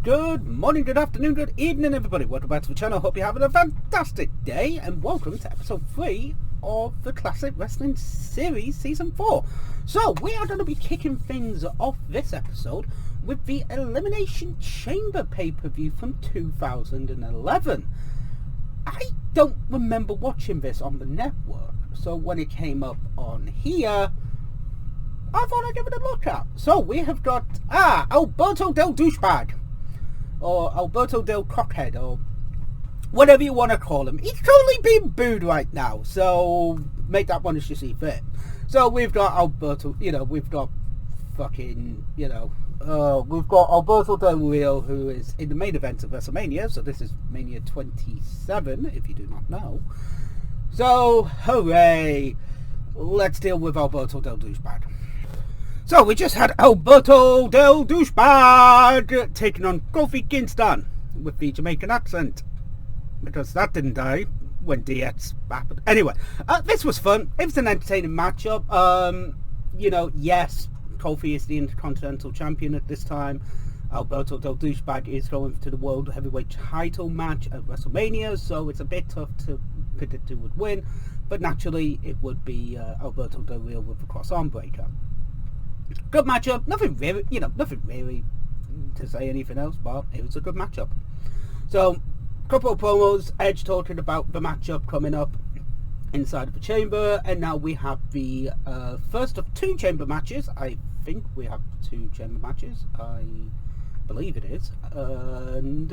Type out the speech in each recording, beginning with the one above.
Good morning, good afternoon, good evening, everybody. Welcome back to the channel. Hope you're having a fantastic day, and welcome to episode 3 of the Classic Wrestling Series Season 4. So, we are going to be kicking things off this episode with the Elimination Chamber pay-per-view from 2011. I don't remember watching this on the network, so when it came up on here, I thought I'd give it a look at. So, we have got, Alberto Del Douchebag, or Alberto Del Cockhead, or whatever you want to call him. He's totally being booed right now, so make that one as you see fit. So we've got Alberto, we've got fucking, we've got Alberto Del Rio, who is in the main event of WrestleMania, so this is Mania 27, if you do not know. So, hooray! Let's deal with Alberto Del Douchebag. So we just had Alberto Del Douchebag taking on Kofi Kingston with the Jamaican accent, because that didn't die when DX happened. Anyway, this was fun. It was an entertaining matchup. Yes, Kofi is the Intercontinental Champion at this time. Alberto Del Douchebag is going to the World Heavyweight title match at WrestleMania, so it's a bit tough to predict who would win, but naturally it would be Alberto Del Rio with the cross-arm breaker. Good matchup. Nothing really to say anything else, but it was a good matchup. So, couple of promos, Edge talking about the matchup coming up inside of the chamber, and now we have the first of 2 chamber matches. I think we have 2 chamber matches. I believe it is. And,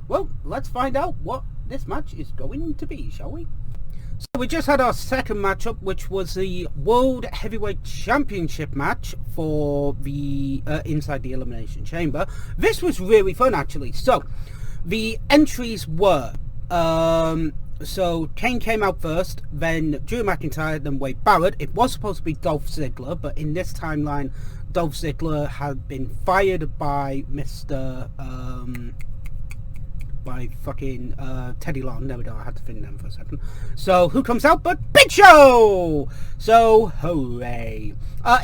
well, let's find out what this match is going to be, shall we? So we just had our second matchup, which was the World Heavyweight Championship match for the inside the Elimination Chamber. This was really fun, actually. So the entries were so Kane came out first, then Drew McIntyre, then Wade Barrett. It was supposed to be Dolph Ziggler, but in this timeline, Dolph Ziggler had been fired by Mr. by fucking Teddy Long. There we go, I had to think them for a second. So who comes out but Big Show? So hooray.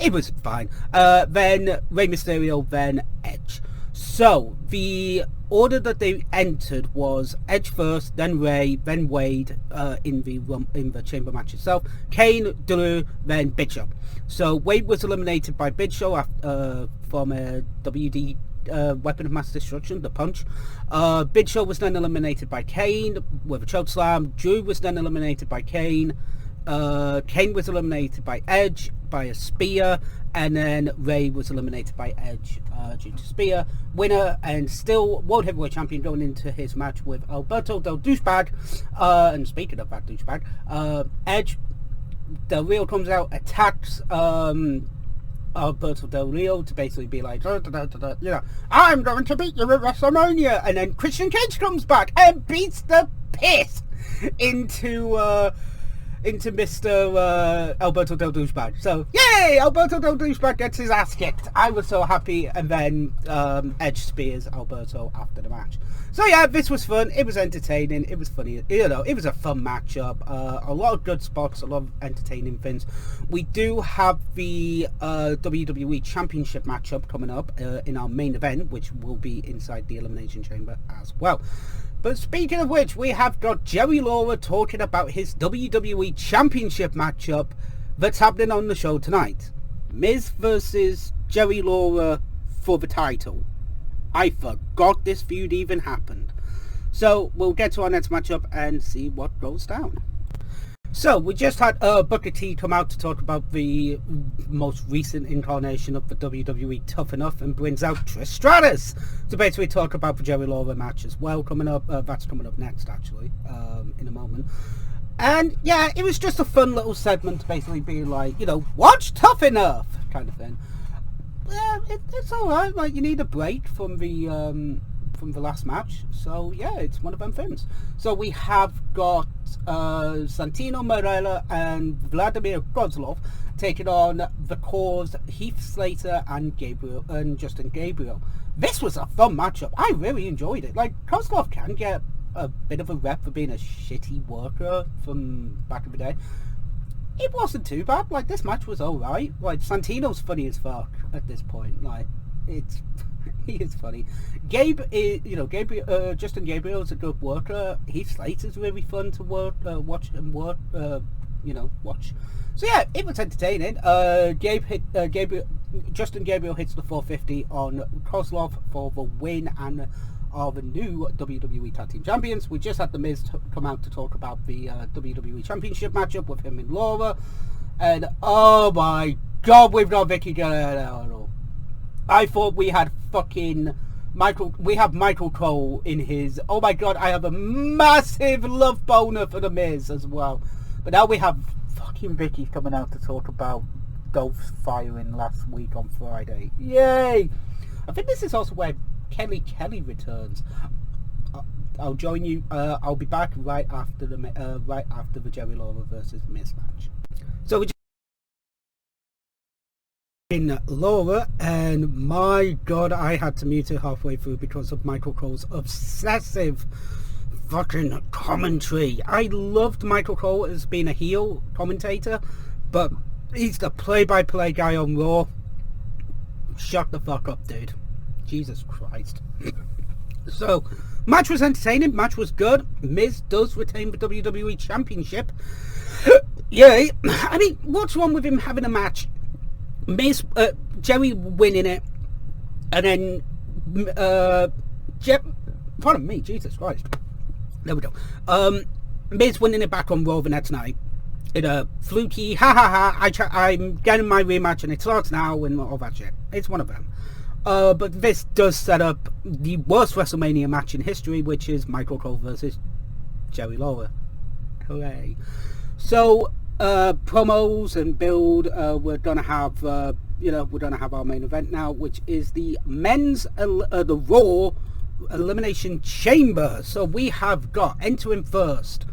It was fine. Then Rey Mysterio, then Edge. So the order that they entered was Edge first, then Rey, then Wade in the chamber match itself. Kane, Drew, then Big Show. So Wade was eliminated by Big Show from a WD weapon of mass destruction, the punch. Big Show was then eliminated by Kane with a choke slam. Drew was then eliminated by Kane. Kane was eliminated by Edge by a spear, and then Rey was eliminated by Edge due to spear. Winner and still World Heavyweight Champion going into his match with Alberto Del Douchebag. And speaking of that douchebag, Edge, Del Rio comes out, attacks Alberto Del Rio to basically be like, I'm going to beat you at WrestleMania, and then Christian Cage comes back and beats the piss into Mr. Alberto Del Douchebag. So, yay! Alberto Del Douchebag gets his ass kicked. I was so happy, and then Edge spears Alberto after the match. So yeah, this was fun. It was entertaining. It was funny. It was a fun matchup. A lot of good spots. A lot of entertaining things. We do have the WWE Championship matchup coming up in our main event, which will be inside the Elimination Chamber as well. But speaking of which, we have got Jerry Lawler talking about his WWE Championship matchup that's happening on the show tonight. Miz versus Jerry Lawler for the title. I forgot this feud even happened. So we'll get to our next matchup and see what goes down. So we just had Booker T come out to talk about the most recent incarnation of the WWE Tough Enough, and brings out Trish Stratus to basically talk about the Jerry Lawler match as well coming up. That's coming up next, actually, in a moment. And yeah, it was just a fun little segment to basically be like, watch Tough Enough kind of thing. Yeah, it's alright. Like, you need a break from the last match, so yeah, it's one of them things. So we have got Santino Marella and Vladimir Kozlov taking on the Cause, Heath Slater and Justin Gabriel. This was a fun matchup. I really enjoyed it. Like, Kozlov can get a bit of a rep for being a shitty worker from back in the day. it wasn't too bad. Like, this match was alright. Like, Santino's funny as fuck at this point. Like, it's he is funny. Gabe is, Justin Gabriel is a good worker. Heath Slater is really fun to watch. So yeah, it was entertaining. Justin Gabriel hits the 450 on Kozlov for the win and are the new WWE Tag Team Champions. We just had The Miz come out to talk about the WWE Championship matchup with him and Laura, and oh my god, we've got Vicky Guerrero. I thought we had fucking Michael Cole in his, oh my god, I have a massive love boner for The Miz as well. But now we have fucking Vicky coming out to talk about Dolph's firing last week on Friday. Yay! I think this is also where Kelly returns. I'll join you. I'll be back right after the Jerry Lawler versus Miz match. So we in Laura, and my god, I had to mute it halfway through because of Michael Cole's obsessive fucking commentary. I loved Michael Cole as being a heel commentator, but he's the play-by-play guy on Raw. Shut the fuck up, dude. Jesus Christ. So, match was entertaining, match was good. Miz does retain the WWE Championship. Yay. I mean, what's wrong with him having a match? Jerry winning it, and then pardon me, Jesus Christ. There we go. Miz winning it back on Raw the next night in a fluky I'm getting my rematch and it starts now and all that shit. It's one of them. But this does set up the worst WrestleMania match in history, which is Michael Cole versus Jerry Lawler. Hooray. So promos and build, we're gonna have our main event now, which is the men's the Raw Elimination Chamber. So we have got entering first.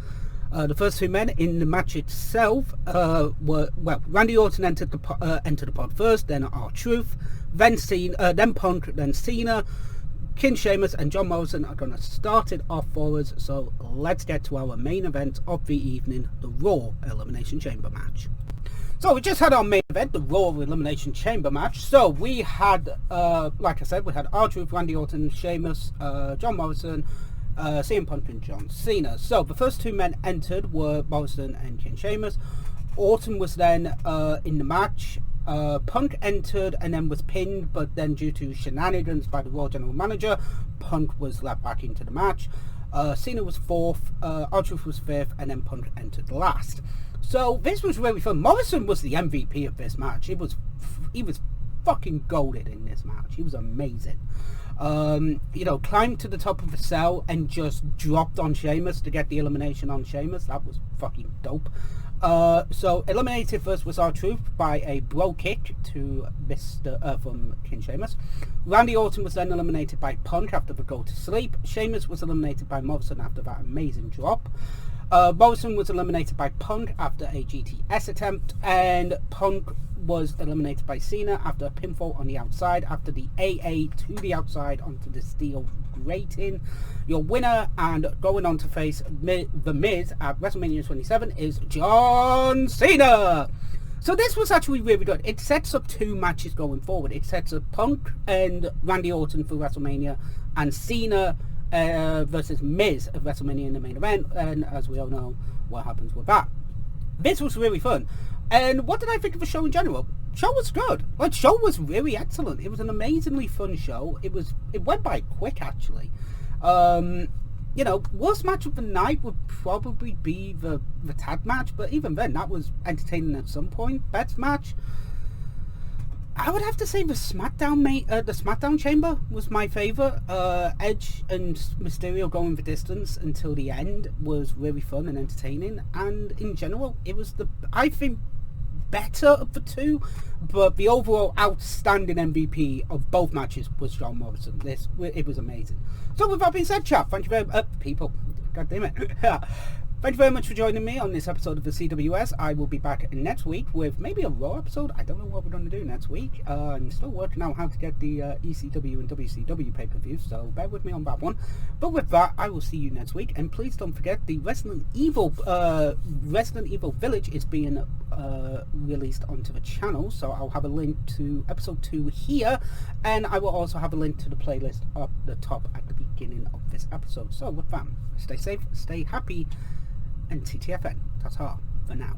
The first two men in the match itself were, Randy Orton entered the pod first, then R-Truth, then Cena, then Punk, then Cena. King Sheamus and John Morrison are going to start it off for us. So let's get to our main event of the evening, the Raw Elimination Chamber match. So we just had our main event, the Raw Elimination Chamber match. So we had, like I said, we had R-Truth, Randy Orton, Sheamus, John Morrison, CM Punk and John Cena. So the first two men entered were Morrison and King Sheamus. Orton was then in the match. Punk entered and then was pinned, but then due to shenanigans by the Raw General Manager, Punk was let back into the match. Cena was fourth, R-Truth was fifth, and then Punk entered last. So this was really fun. Morrison was the MVP of this match. He was fucking goated in this match. He was amazing. Climbed to the top of the cell and just dropped on Sheamus to get the elimination on Sheamus. That was fucking dope. So eliminated first was R-Truth by a bro kick to from King Sheamus. Randy Orton was then eliminated by Punk after the go to sleep. Sheamus was eliminated by Morrison after that amazing drop. Morrison was eliminated by Punk after a GTS attempt, and Punk was eliminated by Cena after a pinfall on the outside after the AA to the outside onto the steel grating. Your winner and going on to face The Miz at WrestleMania 27 is John Cena. So this was actually really good. It sets up two matches going forward. It sets up Punk and Randy Orton for WrestleMania, and Cena versus Miz at WrestleMania in the main event, and as we all know what happens with that. This was really fun. And what did I think of the show in general? Show was good. Like, show was really excellent. It was an amazingly fun show. It went by quick, actually. Worst match of the night would probably be the tag match, but even then, that was entertaining at some point. Best match, I would have to say the SmackDown Chamber was my favourite. Edge and Mysterio going the distance until the end was really fun and entertaining, and in general, it was I think, better of the two, but the overall outstanding MVP of both matches was John Morrison. It was amazing. So with that being said, chat, thank you very much, people. God damn it. Thank you very much for joining me on this episode of the CWS. I will be back next week with maybe a Raw episode. I don't know what we're going to do next week. I'm still working out how to get the ECW and WCW pay-per-views, so bear with me on that one. But with that, I will see you next week. And please don't forget, the Resident Evil Village is being released onto the channel, so I'll have a link to episode 2 here, and I will also have a link to the playlist up the top at the beginning of this episode. So with that, stay safe, stay happy, and TTFN. Ta-ta for now.